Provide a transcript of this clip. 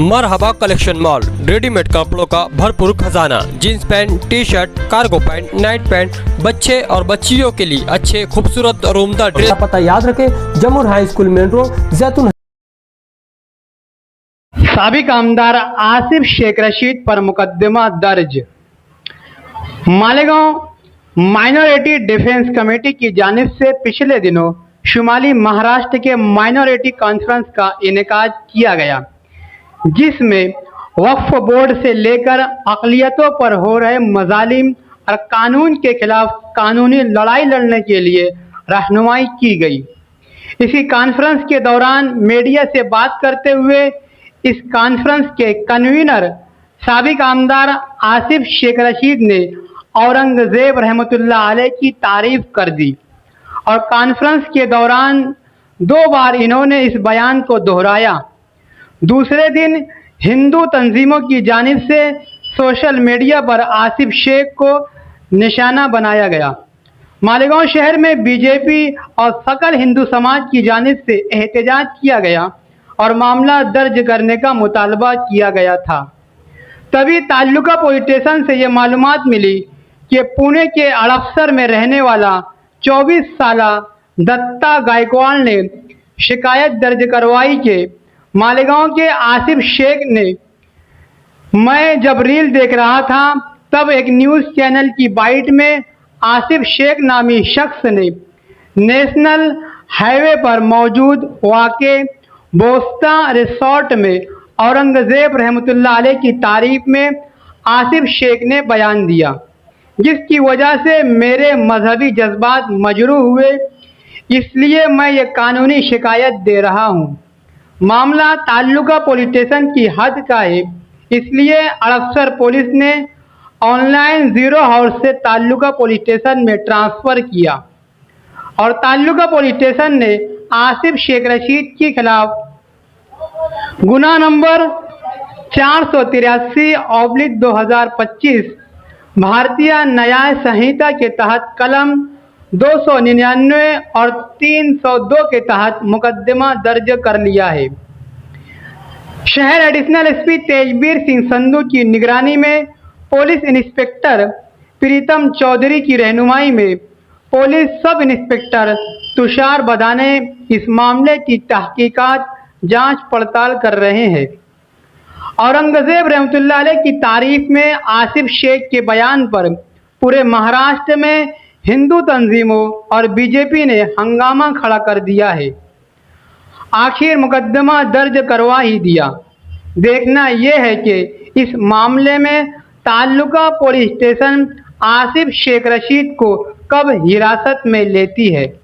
मरहबा collection mall, readymade कपड़ों का भरपूर खजाना, jeans pant, T shirt, cargo pant, night pant, बच्चे और बच्चियों के लिए अच्छे खूबसूरत और उम्दा ड्रेस। पता याद रखें, जमुर हाई स्कूल मेन रोड, जैतून। साबिक आमदार आसिफ शेख रशीद पर मुकदमा दर्ज। मालेगांव माइनॉरिटी डिफेंस कमेटी की जानिब से पिछले दिनों शुमाली महाराष्ट्र के माइनॉरिटी कॉन्फ्रेंस का इनेकाद किया गया, जिसमें वक्फ बोर्ड से लेकर अक़लियतों पर हो रहे मज़ालिम और कानून के खिलाफ कानूनी लड़ाई लड़ने के लिए रहनुमाई की गई। इसी कॉन्फ्रेंस के दौरान मीडिया से बात करते हुए इस कॉन्फ्रेंस के कन्वीनर साबिक आमदार आसिफ शेख रशीद ने औरंगज़ेब रहमतुल्लाह अलैह की तारीफ कर दी और कॉन्फ्रेंस के दौरान 2 बार इन्होंने इस बयान को दोहराया। दूसरे दिन हिंदू तंजीमों की जानिब से सोशल मीडिया पर आसिफ शेख को निशाना बनाया गया। मालेगांव शहर में बीजेपी और सकल हिंदू समाज की जानिब से एहतजाज किया गया और मामला दर्ज करने का मुतालबा किया गया था। तभी ताल्लुका पुलिस स्टेशन से ये मालूमात मिली कि पुणे के अड़पसर में रहने वाला 24 साला दत्ता गायकवाड़ ने शिकायत दर्ज करवाई कि मालेगांव के आसिफ शेख ने, मैं जब रील देख रहा था तब एक न्यूज़ चैनल की बाइट में आसिफ शेख नामी शख्स ने नेशनल हाईवे पर मौजूद वाक़े बोस्ता रिसोर्ट में औरंगज़ेब रहमतुल्लाह अलैह की तारीफ में आसिफ शेख ने बयान दिया, जिसकी वजह से मेरे मजहबी जज्बात मजरूह हुए, इसलिए मैं ये कानूनी शिकायत दे रहा हूँ। मामला ताल्लुका पुलिस स्टेशन की हद का है, इसलिए अड़पसर पुलिस ने ऑनलाइन ज़ीरो हाउस से ताल्लुका पुलिस स्टेशन में ट्रांसफ़र किया और ताल्लुका पुलिस स्टेशन ने आसिफ शेख रशीद के खिलाफ गुनाह नंबर 483/2025 भारतीय न्याय संहिता के तहत कलम 299 और 302 के तहत मुकदमा दर्ज कर लिया है। शहर एडिशनल एसपी तेजबीर सिंह संधू की निगरानी में पुलिस इंस्पेक्टर प्रीतम चौधरी की रहनुमाई में पुलिस सब इंस्पेक्टर तुषार बदाने इस मामले की तहकीकात जांच पड़ताल कर रहे हैं। औरंगज़ेब रहमतुल्लाह अलैह की तारीफ में आसिफ शेख के बयान पर पूरे महाराष्ट्र में हिंदू तंजीमों और बीजेपी ने हंगामा खड़ा कर दिया है। आखिर मुकदमा दर्ज करवा ही दिया। देखना यह है कि इस मामले में ताल्लुका पुलिस स्टेशन आसिफ शेख रशीद को कब हिरासत में लेती है।